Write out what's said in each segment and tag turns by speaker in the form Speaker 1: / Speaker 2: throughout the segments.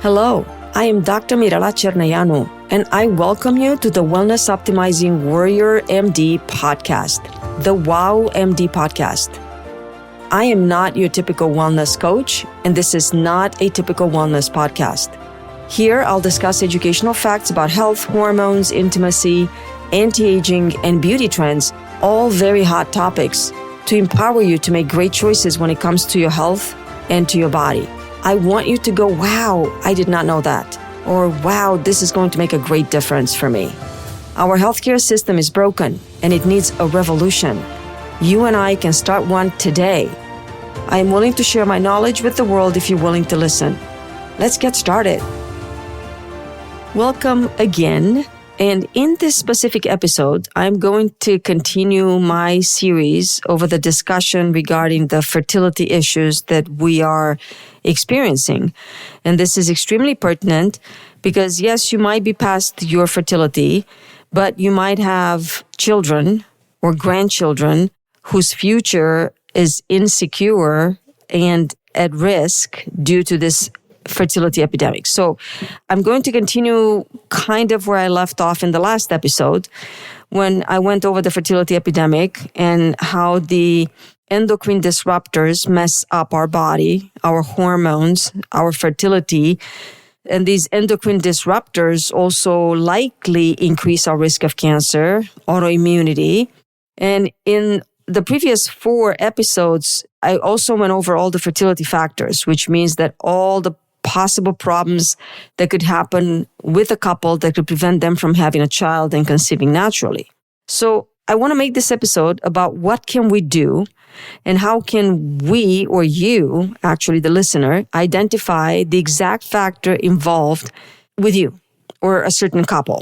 Speaker 1: Hello, I am Dr. Mirela Cernăianu, and I welcome you to the Wellness Optimizing Warrior MD podcast, the WOW MD podcast. I am not your typical wellness coach, and this is not a typical wellness podcast. Here, I'll discuss educational facts about health, hormones, intimacy, anti-aging, and beauty trends, all very hot topics, to empower you to make great choices when it comes to your health and to your body. I want you to go, wow, I did not know that. Or, wow, this is going to make a great difference for me. Our healthcare system is broken and it needs a revolution. You and I can start one today. I am willing to share my knowledge with the world if you're willing to listen. Let's get started. Welcome again. And in this specific episode, I'm going to continue my series over the discussion regarding the fertility issues that we are experiencing. And this is extremely pertinent because, yes, you might be past your fertility, but you might have children or grandchildren whose future is insecure and at risk due to this fertility epidemic. So I'm going to continue kind of where I left off in the last episode when I went over the fertility epidemic and how the endocrine disruptors mess up our body, our hormones, our fertility. And these endocrine disruptors also likely increase our risk of cancer, autoimmunity. And in the previous 4 episodes, I also went over all the fertility factors, which means that all the possible problems that could happen with a couple that could prevent them from having a child and conceiving naturally. So I want to make this episode about what can we do and how can we, or you, actually the listener, identify the exact factor involved with you or a certain couple.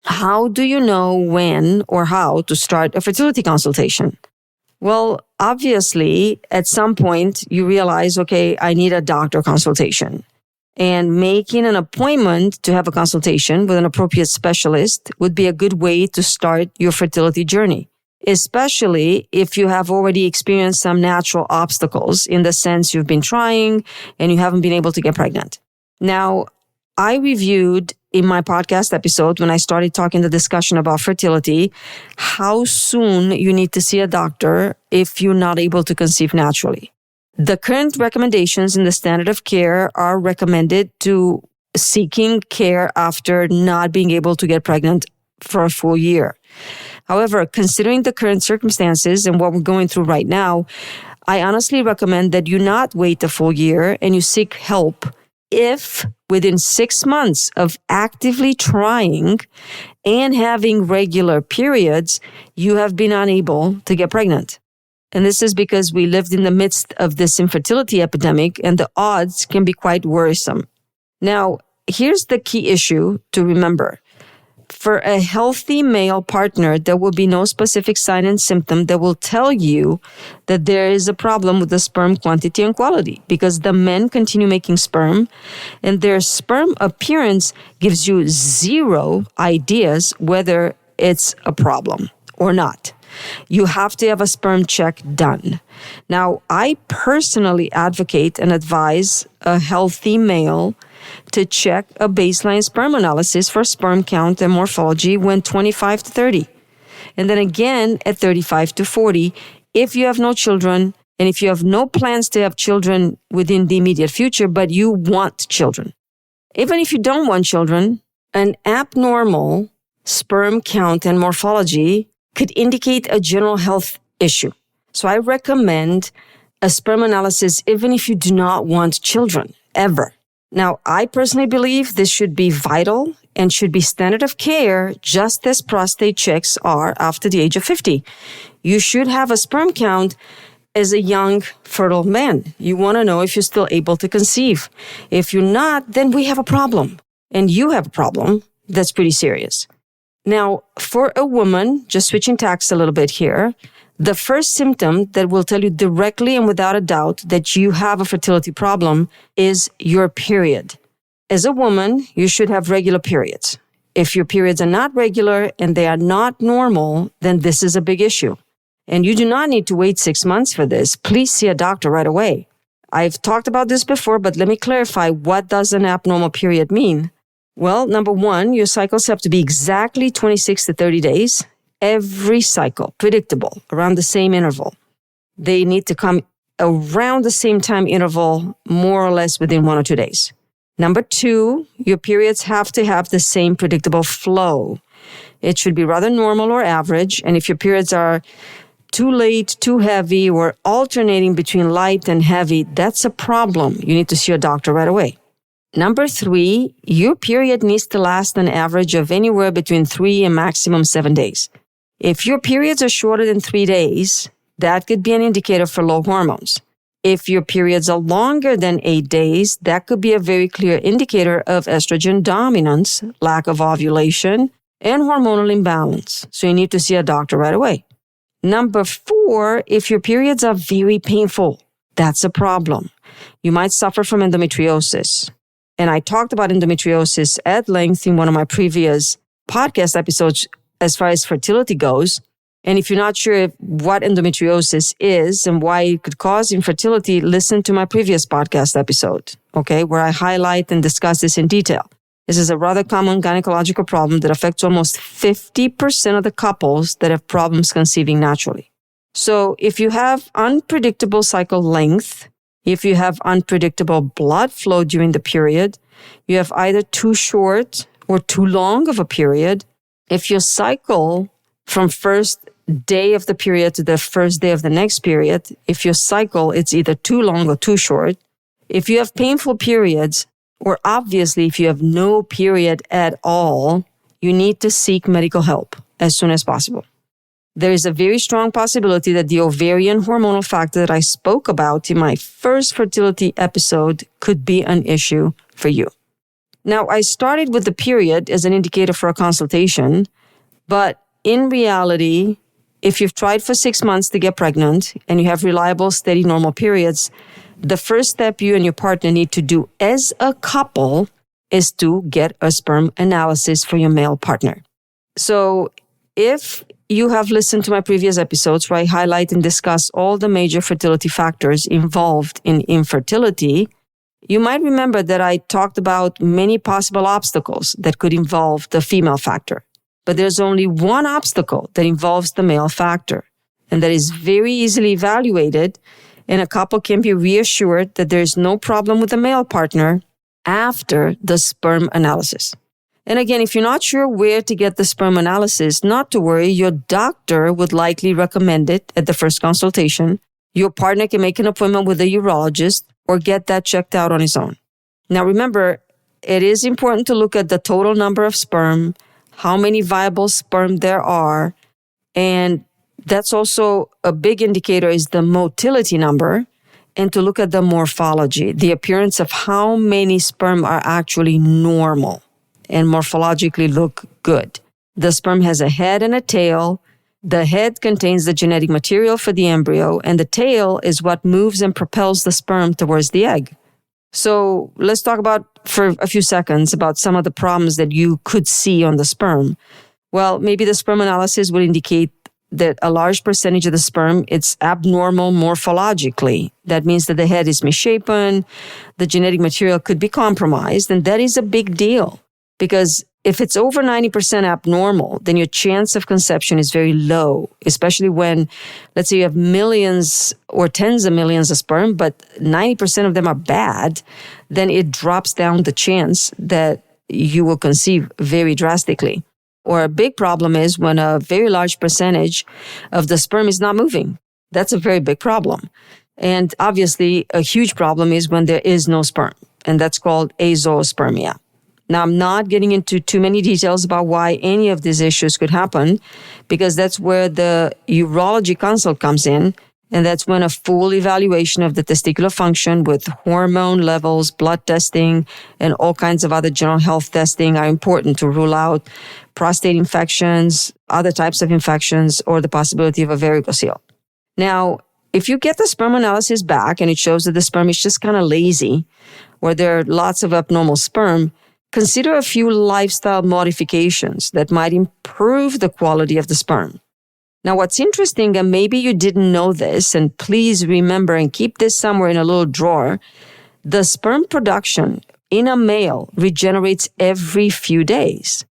Speaker 1: How do you know when or how to start a fertility consultation? Well, obviously, at some point you realize, okay, I need a doctor consultation. And making an appointment to have a consultation with an appropriate specialist would be a good way to start your fertility journey, especially if you have already experienced some natural obstacles in the sense you've been trying and you haven't been able to get pregnant. Now, I reviewed in my podcast episode when I started talking the discussion about fertility, how soon you need to see a doctor if you're not able to conceive naturally. The current recommendations in the standard of care are recommended to seeking care after not being able to get pregnant for a full year. However, considering the current circumstances and what we're going through right now, I honestly recommend that you not wait a full year and you seek help if within 6 months of actively trying and having regular periods, you have been unable to get pregnant. And this is because we lived in the midst of this infertility epidemic and the odds can be quite worrisome. Now, here's the key issue to remember. For a healthy male partner, there will be no specific sign and symptom that will tell you that there is a problem with the sperm quantity and quality because the men continue making sperm and their sperm appearance gives you zero ideas whether it's a problem or not. You have to have a sperm check done. Now, I personally advocate and advise a healthy male to check a baseline sperm analysis for sperm count and morphology when 25 to 30. And then again at 35 to 40, if you have no children and if you have no plans to have children within the immediate future, but you want children. Even if you don't want children, an abnormal sperm count and morphology could indicate a general health issue. So I recommend a sperm analysis even if you do not want children, ever. Now, I personally believe this should be vital and should be standard of care just as prostate checks are after the age of 50. You should have a sperm count as a young, fertile man. You want to know if you're still able to conceive. If you're not, then we have a problem. And you have a problem that's pretty serious. Now, for a woman, just switching tacks a little bit here, the first symptom that will tell you directly and without a doubt that you have a fertility problem is your period. As a woman, you should have regular periods. If your periods are not regular and they are not normal, then this is a big issue. And you do not need to wait 6 months for this. Please see a doctor right away. I've talked about this before, but let me clarify, what does an abnormal period mean? Well, number one, your cycles have to be exactly 26 to 30 days, every cycle, predictable, around the same interval. They need to come around the same time interval, more or less within 1 or 2 days. Number two, your periods have to have the same predictable flow. It should be rather normal or average. And if your periods are too late, too heavy, or alternating between light and heavy, that's a problem. You need to see a doctor right away. Number three, your period needs to last an average of anywhere between 3 and maximum 7 days. If your periods are shorter than 3 days, that could be an indicator for low hormones. If your periods are longer than 8 days, that could be a very clear indicator of estrogen dominance, lack of ovulation, and hormonal imbalance. So you need to see a doctor right away. Number four, if your periods are very painful, that's a problem. You might suffer from endometriosis. And I talked about endometriosis at length in one of my previous podcast episodes as far as fertility goes. And if you're not sure what endometriosis is and why it could cause infertility, listen to my previous podcast episode, okay, where I highlight and discuss this in detail. This is a rather common gynecological problem that affects almost 50% of the couples that have problems conceiving naturally. So if you have unpredictable cycle length, if you have unpredictable blood flow during the period, you have either too short or too long of a period. If your cycle from first day of the period to the first day of the next period, if your cycle, it's either too long or too short. If you have painful periods, or obviously if you have no period at all, you need to seek medical help as soon as possible. There is a very strong possibility that the ovarian hormonal factor that I spoke about in my first fertility episode could be an issue for you. Now, I started with the period as an indicator for a consultation, but in reality, if you've tried for 6 months to get pregnant and you have reliable, steady, normal periods, the first step you and your partner need to do as a couple is to get a sperm analysis for your male partner. So if you have listened to my previous episodes where I highlight and discuss all the major fertility factors involved in infertility, you might remember that I talked about many possible obstacles that could involve the female factor. But there's only one obstacle that involves the male factor, and that is very easily evaluated, and a couple can be reassured that there is no problem with the male partner after the sperm analysis. And again, if you're not sure where to get the sperm analysis, not to worry, your doctor would likely recommend it at the first consultation. Your partner can make an appointment with a urologist or get that checked out on his own. Now remember, it is important to look at the total number of sperm, how many viable sperm there are, and that's also a big indicator is the motility number, and to look at the morphology, the appearance of how many sperm are actually normal and morphologically look good. The sperm has a head and a tail. The head contains the genetic material for the embryo, and the tail is what moves and propels the sperm towards the egg. So let's talk about for a few seconds about some of the problems that you could see on the sperm. Well, maybe the sperm analysis would indicate that a large percentage of the sperm, it's abnormal morphologically. That means that the head is misshapen, the genetic material could be compromised, and that is a big deal. Because if it's over 90% abnormal, then your chance of conception is very low, especially when, let's say you have millions or tens of millions of sperm, but 90% of them are bad, then it drops down the chance that you will conceive very drastically. Or a big problem is when a very large percentage of the sperm is not moving. That's a very big problem. And obviously, a huge problem is when there is no sperm, and that's called azoospermia. Now, I'm not getting into too many details about why any of these issues could happen, because that's where the urology consult comes in, and that's when a full evaluation of the testicular function with hormone levels, blood testing, and all kinds of other general health testing are important to rule out prostate infections, other types of infections, or the possibility of a varicocele. Now, if you get the sperm analysis back and it shows that the sperm is just kind of lazy, or there are lots of abnormal sperm, consider a few lifestyle modifications that might improve the quality of the sperm. Now, what's interesting, and maybe you didn't know this, and please remember and keep this somewhere in a little drawer, the sperm production in a male regenerates every few days.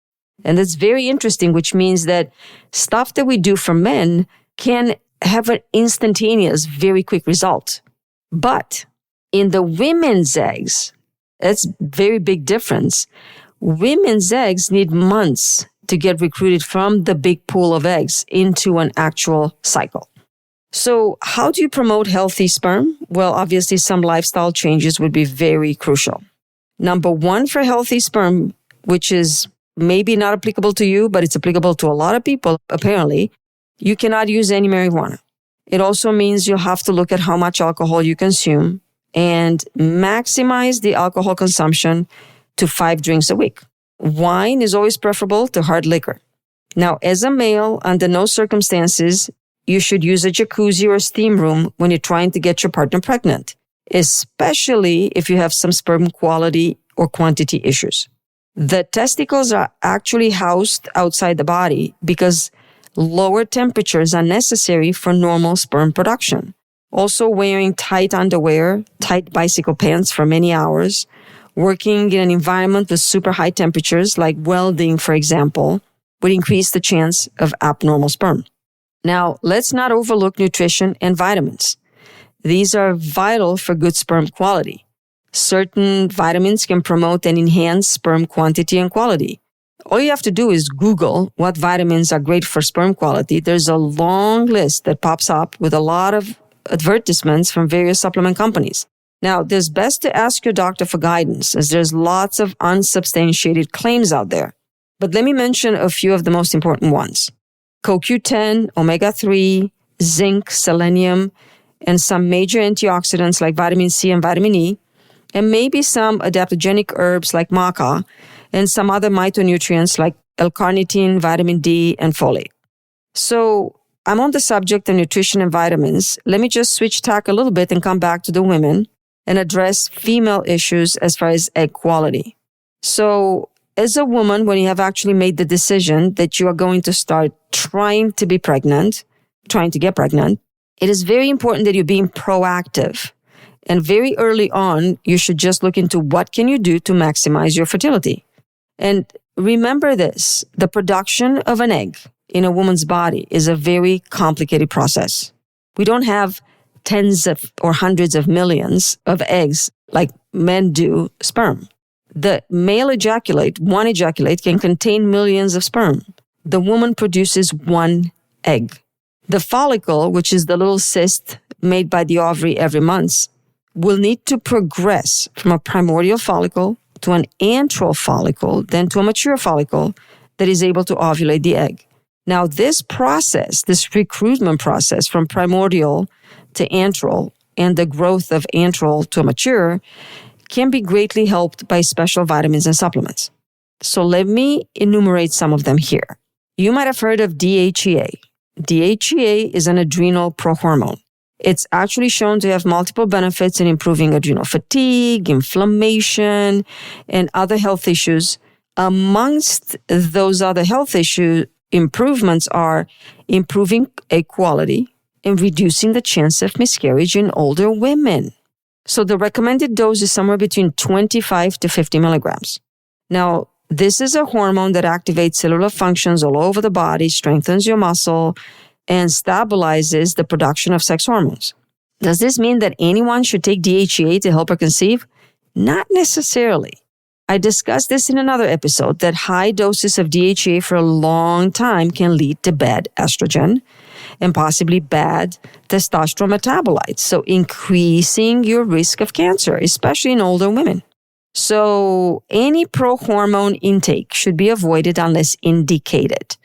Speaker 1: And that's very interesting, which means that stuff that we do for men can have an instantaneous, very quick result. But in the women's eggs, that's a very big difference. Women's eggs need months to get recruited from the big pool of eggs into an actual cycle. So how do you promote healthy sperm? Well, obviously some lifestyle changes would be very crucial. Number one for healthy sperm, which is maybe not applicable to you, but it's applicable to a lot of people, apparently, you cannot use any marijuana. It also means you'll have to look at how much alcohol you consume and maximize the alcohol consumption to 5 drinks a week. Wine is always preferable to hard liquor. Now, as a male, under no circumstances, you should use a jacuzzi or steam room when you're trying to get your partner pregnant, especially if you have some sperm quality or quantity issues. The testicles are actually housed outside the body because lower temperatures are necessary for normal sperm production. Also, wearing tight underwear, tight bicycle pants for many hours, working in an environment with super high temperatures, like welding, for example, would increase the chance of abnormal sperm. Now, let's not overlook nutrition and vitamins. These are vital for good sperm quality. Certain vitamins can promote and enhance sperm quantity and quality. All you have to do is Google what vitamins are great for sperm quality. There's a long list that pops up with a lot of advertisements from various supplement companies. Now, it's best to ask your doctor for guidance, as there's lots of unsubstantiated claims out there. But let me mention a few of the most important ones. CoQ10, omega-3, zinc, selenium, and some major antioxidants like vitamin C and vitamin E, and maybe some adaptogenic herbs like maca, and some other phytonutrients like L-carnitine, vitamin D, and folate. So I'm on the subject of nutrition and vitamins. Let me just switch tack a little bit and come back to the women and address female issues as far as egg quality. So as a woman, when you have actually made the decision that you are going to start trying to get pregnant, it is very important that you're being proactive. And very early on, you should just look into what can you do to maximize your fertility. And remember this, the production of an egg in a woman's body is a very complicated process. We don't have tens of or hundreds of millions of eggs like men do sperm. The male one ejaculate can contain millions of sperm. The woman produces one egg. The follicle, which is the little cyst made by the ovary every month, will need to progress from a primordial follicle to an antral follicle, then to a mature follicle that is able to ovulate the egg. Now, this process, this recruitment process from primordial to antral and the growth of antral to mature can be greatly helped by special vitamins and supplements. So let me enumerate some of them here. You might have heard of DHEA. DHEA is an adrenal prohormone. It's actually shown to have multiple benefits in improving adrenal fatigue, inflammation, and other health issues. Amongst those other health issue improvements are improving egg quality and reducing the chance of miscarriage in older women. So the recommended dose is somewhere between 25 to 50 milligrams. Now, this is a hormone that activates cellular functions all over the body, strengthens your muscle, and stabilizes the production of sex hormones. Does this mean that anyone should take DHEA to help her conceive? Not necessarily. I discussed this in another episode that high doses of DHEA for a long time can lead to bad estrogen and possibly bad testosterone metabolites, so increasing your risk of cancer, especially in older women. So any prohormone intake should be avoided unless indicated.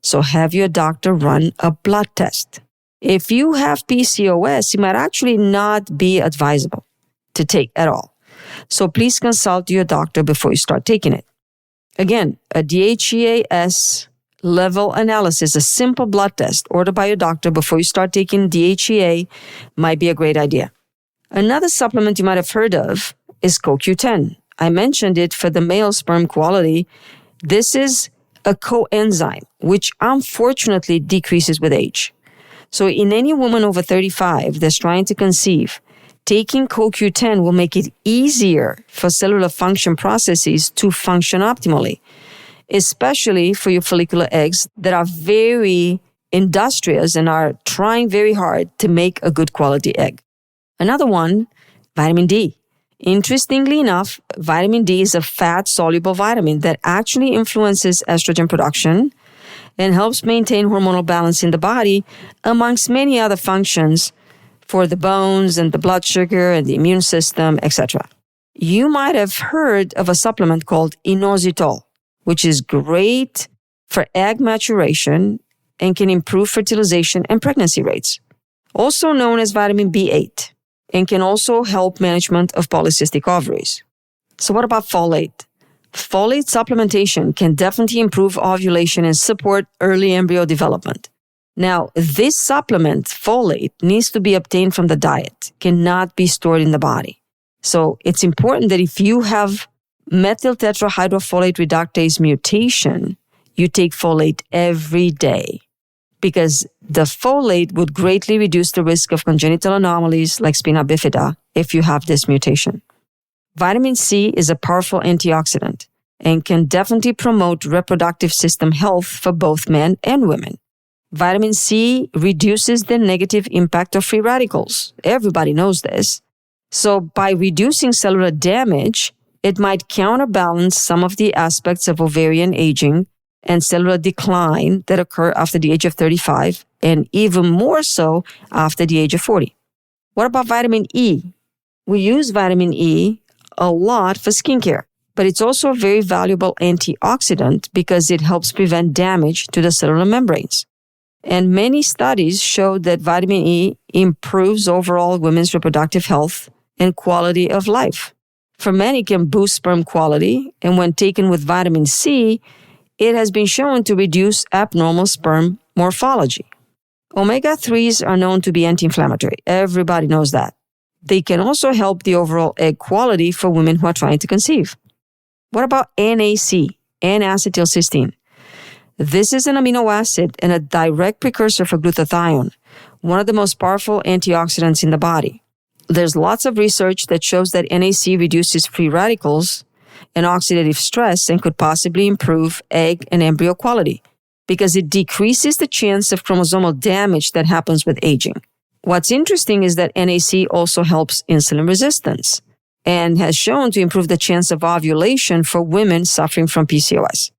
Speaker 1: So have your doctor run a blood test. If you have PCOS, it might actually not be advisable to take at all. So please consult your doctor before you start taking it. Again, a DHEAS level analysis, a simple blood test ordered by your doctor before you start taking DHEA might be a great idea. Another supplement you might have heard of is CoQ10. I mentioned it for the male sperm quality. This is a coenzyme, which unfortunately decreases with age. So in any woman over 35 that's trying to conceive, taking CoQ10 will make it easier for cellular function processes to function optimally, especially for your follicular eggs that are very industrious and are trying very hard to make a good quality egg. Another one, vitamin D. Interestingly enough, vitamin D is a fat-soluble vitamin that actually influences estrogen production and helps maintain hormonal balance in the body, amongst many other functions for the bones and the blood sugar and the immune system, etc. You might have heard of a supplement called inositol, which is great for egg maturation and can improve fertilization and pregnancy rates. Also known as vitamin B8, and can also help management of polycystic ovaries. So what about folate? Folate supplementation can definitely improve ovulation and support early embryo development. Now, this supplement, folate, needs to be obtained from the diet, cannot be stored in the body. So it's important that if you have methyl tetrahydrofolate reductase mutation, you take folate every day, because the folate would greatly reduce the risk of congenital anomalies like spina bifida if you have this mutation. Vitamin C is a powerful antioxidant and can definitely promote reproductive system health for both men and women. Vitamin C reduces the negative impact of free radicals. Everybody knows this. So by reducing cellular damage, it might counterbalance some of the aspects of ovarian aging and cellular decline that occur after the age of 35, and even more so after the age of 40. What about vitamin E? We use vitamin E a lot for skincare, but it's also a very valuable antioxidant because it helps prevent damage to the cellular membranes. And many studies show that vitamin E improves overall women's reproductive health and quality of life. For men, it can boost sperm quality, and when taken with vitamin C, it has been shown to reduce abnormal sperm morphology. Omega-3s are known to be anti-inflammatory. Everybody knows that. They can also help the overall egg quality for women who are trying to conceive. What about NAC, N-acetylcysteine? This is an amino acid and a direct precursor for glutathione, one of the most powerful antioxidants in the body. There's lots of research that shows that NAC reduces free radicals and oxidative stress and could possibly improve egg and embryo quality because it decreases the chance of chromosomal damage that happens with aging. What's interesting is that NAC also helps insulin resistance and has shown to improve the chance of ovulation for women suffering from PCOS.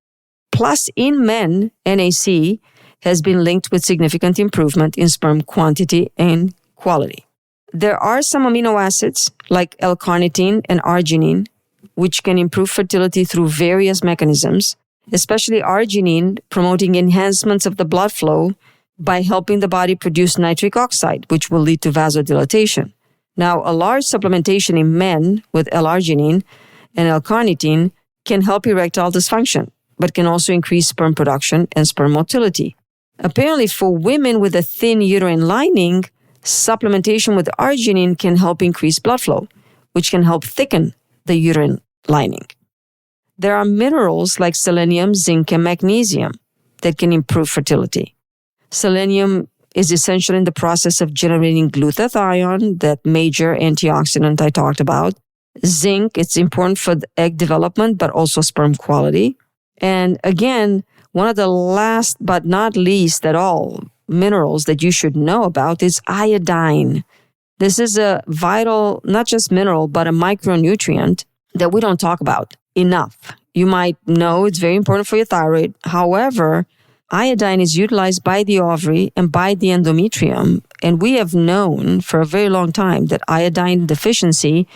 Speaker 1: Plus, in men, NAC has been linked with significant improvement in sperm quantity and quality. There are some amino acids like L-carnitine and arginine which can improve fertility through various mechanisms, especially arginine promoting enhancements of the blood flow by helping the body produce nitric oxide, which will lead to vasodilatation. Now, a large supplementation in men with L-arginine and L-carnitine can help erectile dysfunction, but can also increase sperm production and sperm motility. Apparently, for women with a thin uterine lining, supplementation with arginine can help increase blood flow, which can help thicken the uterine lining. There are minerals like selenium, zinc, and magnesium that can improve fertility. Selenium is essential in the process of generating glutathione, that major antioxidant I talked about. Zinc, it's important for the egg development, but also sperm quality. And again, one of the last but not least at all minerals that you should know about is iodine. This is a vital, not just mineral, but a micronutrient that we don't talk about enough. You might know it's very important for your thyroid. However, iodine is utilized by the ovary and by the endometrium, and we have known for a very long time that iodine deficiency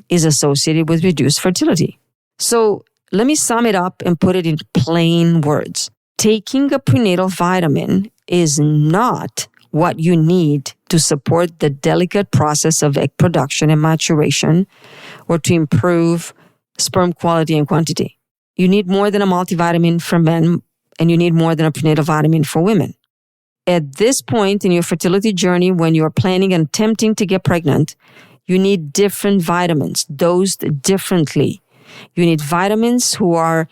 Speaker 1: is associated with reduced fertility. So let me sum it up and put it in plain words. Taking a prenatal vitamin is not what you need to support the delicate process of egg production and maturation or to improve sperm quality and quantity. You need more than a multivitamin for men, and you need more than a prenatal vitamin for women. At this point in your fertility journey, when you're planning and attempting to get pregnant, you need different vitamins, dosed differently. You need vitamins who are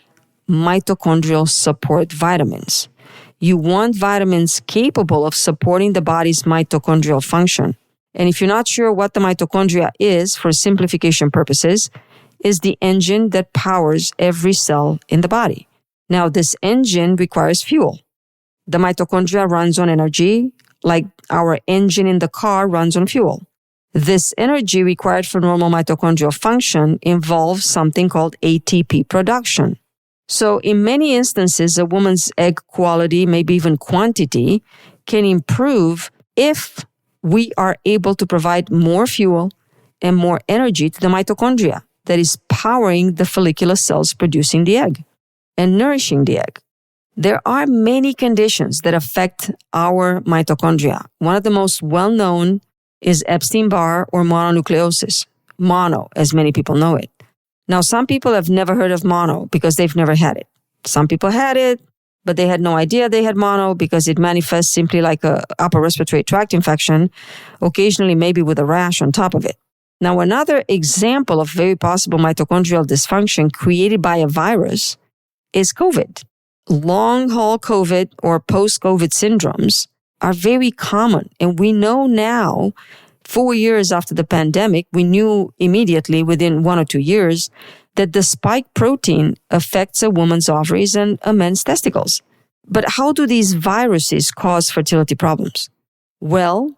Speaker 1: mitochondrial support vitamins. You want vitamins capable of supporting the body's mitochondrial function. And if you're not sure what the mitochondria is, for simplification purposes, is the engine that powers every cell in the body. Now, this engine requires fuel. The mitochondria runs on energy, like our engine in the car runs on fuel. This energy required for normal mitochondrial function involves something called ATP production. So in many instances, a woman's egg quality, maybe even quantity, can improve if we are able to provide more fuel and more energy to the mitochondria that is powering the follicular cells producing the egg and nourishing the egg. There are many conditions that affect our mitochondria. One of the most well-known is Epstein-Barr or mononucleosis. Mono, as many people know it. Now, some people have never heard of mono because they've never had it. Some people had it, but they had no idea they had mono because it manifests simply like a upper respiratory tract infection, occasionally maybe with a rash on top of it. Now, another example of very possible mitochondrial dysfunction created by a virus is COVID. Long-haul COVID or post-COVID syndromes are very common. And we know now, 4 years after the pandemic, we knew immediately within 1 or 2 years that the spike protein affects a woman's ovaries and a man's testicles. But how do these viruses cause fertility problems? Well,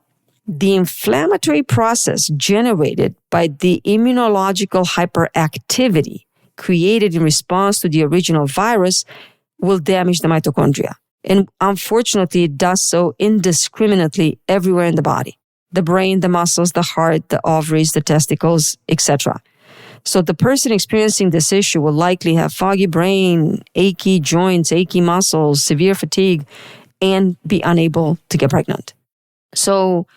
Speaker 1: the inflammatory process generated by the immunological hyperactivity created in response to the original virus will damage the mitochondria. And unfortunately, it does so indiscriminately everywhere in the body. The brain, the muscles, the heart, the ovaries, the testicles, etc. So the person experiencing this issue will likely have foggy brain, achy joints, achy muscles, severe fatigue, and be unable to get pregnant. So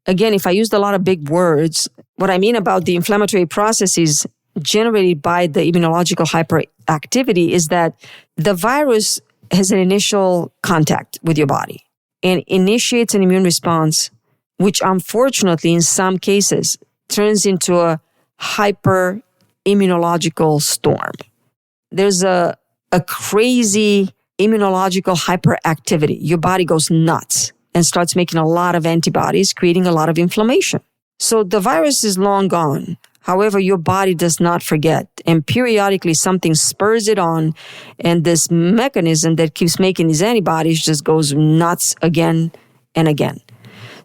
Speaker 1: again, if I used a lot of big words, what I mean about the inflammatory processes generated by the immunological hyperactivity is that the virus has an initial contact with your body and initiates an immune response, which unfortunately in some cases turns into a hyper immunological storm. There's a crazy immunological hyperactivity. Your body goes nuts and starts making a lot of antibodies, creating a lot of inflammation. So the virus is long gone. However, your body does not forget. And periodically something spurs it on. And this mechanism that keeps making these antibodies just goes nuts again and again.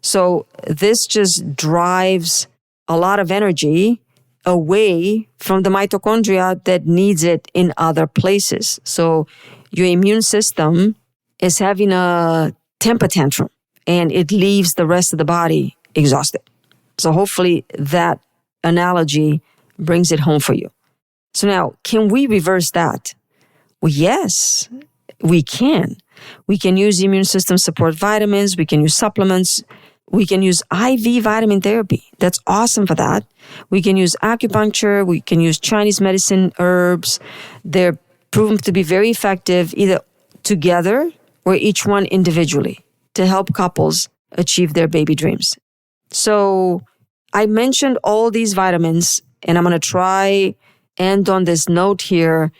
Speaker 1: So this just drives a lot of energy away from the mitochondria that needs it in other places. So your immune system is having a temper tantrum and it leaves the rest of the body exhausted. So hopefully that analogy brings it home for you. So now, can we reverse that? Well, yes, we can. We can use immune system support vitamins. We can use supplements. We can use IV vitamin therapy. That's awesome for that. We can use acupuncture. We can use Chinese medicine, herbs. They're proven to be very effective either together or each one individually to help couples achieve their baby dreams. So I mentioned all these vitamins, and I'm going to try end on this note here,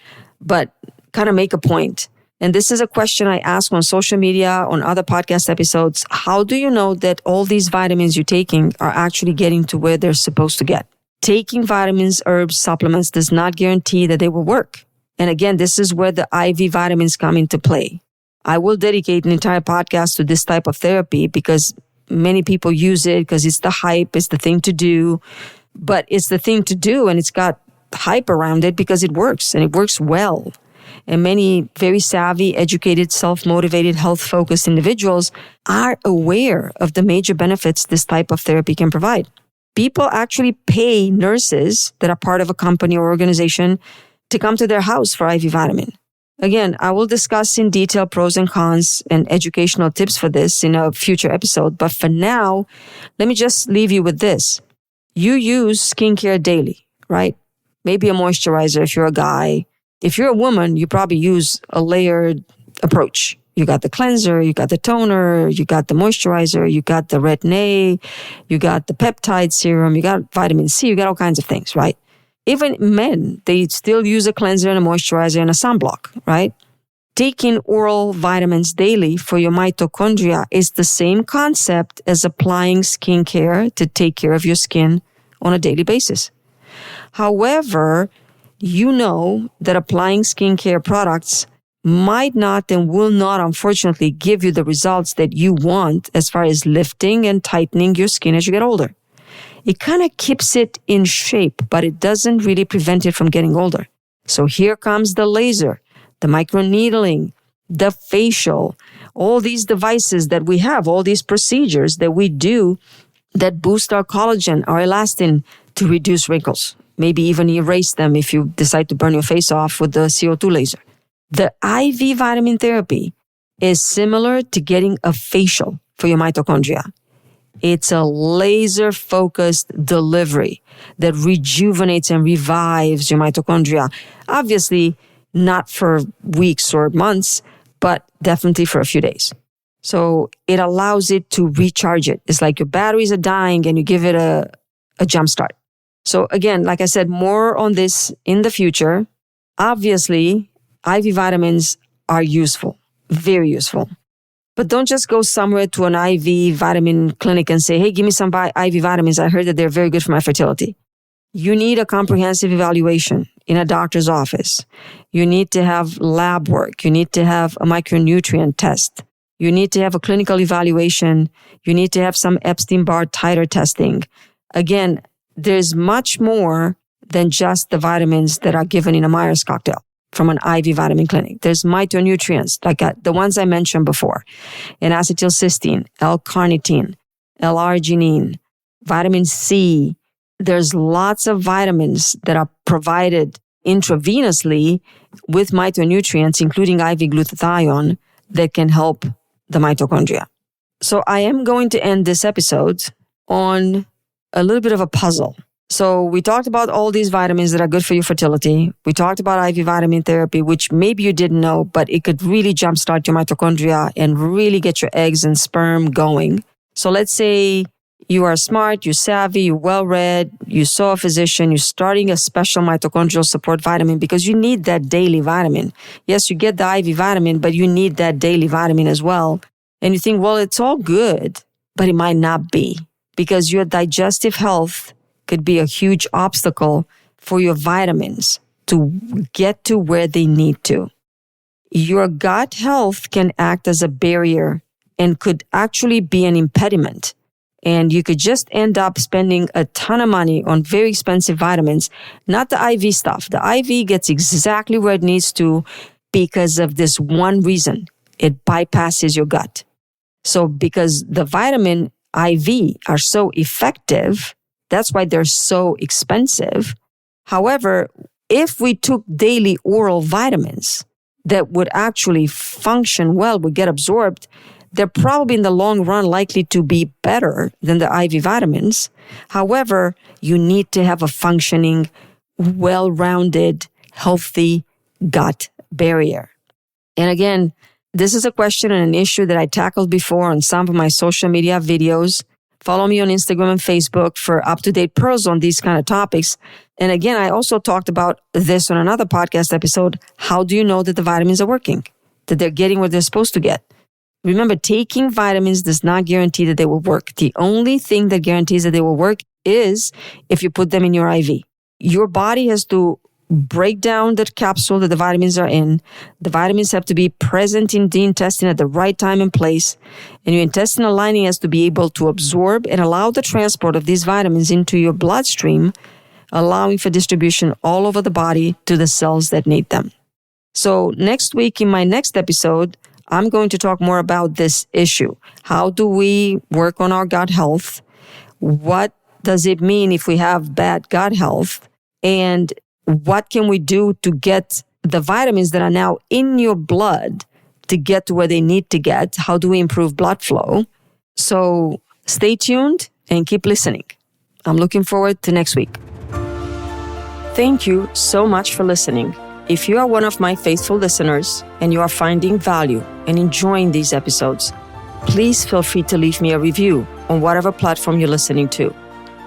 Speaker 1: but kind of make a point. And this is a question I ask on social media, on other podcast episodes. How do you know that all these vitamins you're taking are actually getting to where they're supposed to get? Taking vitamins, herbs, supplements does not guarantee that they will work. And again, this is where the IV vitamins come into play. I will dedicate an entire podcast to this type of therapy because many people use it because it's the hype, it's the thing to do. But it's the thing to do and it's got hype around it because it works and it works well. And many very savvy, educated, self-motivated, health-focused individuals are aware of the major benefits this type of therapy can provide. People actually pay nurses that are part of a company or organization to come to their house for IV vitamin. Again, I will discuss in detail pros and cons and educational tips for this in a future episode. But for now, let me just leave you with this. You use skincare daily, right? Maybe a moisturizer if you're a guy. If you're a woman, you probably use a layered approach. You got the cleanser, you got the toner, you got the moisturizer, you got the retin-A, you got the peptide serum, you got vitamin C, you got all kinds of things, right? Even men, they still use a cleanser and a moisturizer and a sunblock, right? Taking oral vitamins daily for your mitochondria is the same concept as applying skincare to take care of your skin on a daily basis. However, you know that applying skincare products might not and will not, unfortunately, give you the results that you want as far as lifting and tightening your skin as you get older. It kind of keeps it in shape, but it doesn't really prevent it from getting older. So here comes the laser, the microneedling, the facial, all these devices that we have, all these procedures that we do that boost our collagen, our elastin to reduce wrinkles, maybe even erase them if you decide to burn your face off with the CO2 laser. The IV vitamin therapy is similar to getting a facial for your mitochondria. It's a laser-focused delivery that rejuvenates and revives your mitochondria. Obviously, not for weeks or months, but definitely for a few days. So it allows it to recharge it. It's like your batteries are dying and you give it a jump start. So again, like I said, more on this in the future. Obviously, IV vitamins are useful, very useful. But don't just go somewhere to an IV vitamin clinic and say, hey, give me some IV vitamins. I heard that they're very good for my fertility. You need a comprehensive evaluation in a doctor's office. You need to have lab work. You need to have a micronutrient test. You need to have a clinical evaluation. You need to have some Epstein-Barr titer testing. Again, there's much more than just the vitamins that are given in a Myers cocktail from an IV vitamin clinic. There's micronutrients, like the ones I mentioned before, N-acetylcysteine, L-carnitine, L-arginine, vitamin C. There's lots of vitamins that are provided intravenously with micronutrients, including IV glutathione, that can help the mitochondria. So I am going to end this episode on a little bit of a puzzle. So we talked about all these vitamins that are good for your fertility. We talked about IV vitamin therapy, which maybe you didn't know, but it could really jumpstart your mitochondria and really get your eggs and sperm going. So let's say you are smart, you're savvy, you're well-read, you saw a physician, you're starting a special mitochondrial support vitamin because you need that daily vitamin. Yes, you get the IV vitamin, but you need that daily vitamin as well. And you think, well, it's all good, but it might not be because your digestive health could be a huge obstacle for your vitamins to get to where they need to. Your gut health can act as a barrier and could actually be an impediment. And you could just end up spending a ton of money on very expensive vitamins, not the IV stuff. The IV gets exactly where it needs to because of this one reason. It bypasses your gut. So because the vitamin IV are so effective, that's why they're so expensive. However, if we took daily oral vitamins that would actually function well, would get absorbed, they're probably in the long run likely to be better than the IV vitamins. However, you need to have a functioning, well-rounded, healthy gut barrier. And again, this is a question and an issue that I tackled before on some of my social media videos. Follow me on Instagram and Facebook for up-to-date pearls on these kind of topics. And again, I also talked about this on another podcast episode. How do you know that the vitamins are working? That they're getting what they're supposed to get? Remember, taking vitamins does not guarantee that they will work. The only thing that guarantees that they will work is if you put them in your IV. Your body has to break down the capsule that the vitamins are in. The vitamins have to be present in the intestine at the right time and place. And your intestinal lining has to be able to absorb and allow the transport of these vitamins into your bloodstream, allowing for distribution all over the body to the cells that need them. So next week, in my next episode, I'm going to talk more about this issue. How do we work on our gut health? What does it mean if we have bad gut health? And what can we do to get the vitamins that are now in your blood to get to where they need to get? How do we improve blood flow? So stay tuned and keep listening. I'm looking forward to next week. Thank you so much for listening. If you are one of my faithful listeners and you are finding value and enjoying these episodes, please feel free to leave me a review on whatever platform you're listening to.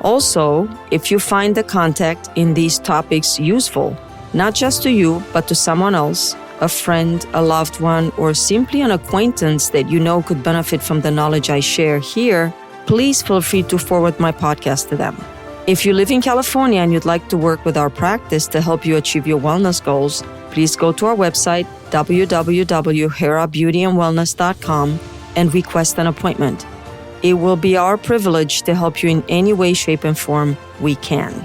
Speaker 1: Also, if you find the content in these topics useful, not just to you, but to someone else, a friend, a loved one, or simply an acquaintance that you know could benefit from the knowledge I share here, please feel free to forward my podcast to them. If you live in California and you'd like to work with our practice to help you achieve your wellness goals, please go to our website, www.herabeautyandwellness.com, and request an appointment. It will be our privilege to help you in any way, shape, and form we can.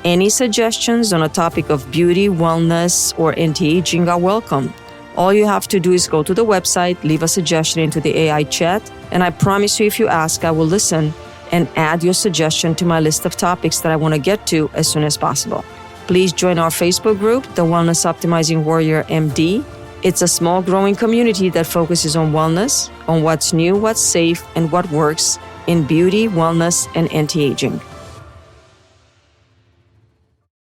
Speaker 1: Any suggestions on a topic of beauty, wellness, or anti-aging are welcome. All you have to do is go to the website, leave a suggestion into the AI chat, and I promise you if you ask, I will listen and add your suggestion to my list of topics that I want to get to as soon as possible. Please join our Facebook group, The Wellness Optimizing Warrior MD. It's a small growing community that focuses on wellness, on what's new, what's safe, and what works in beauty, wellness, and anti-aging.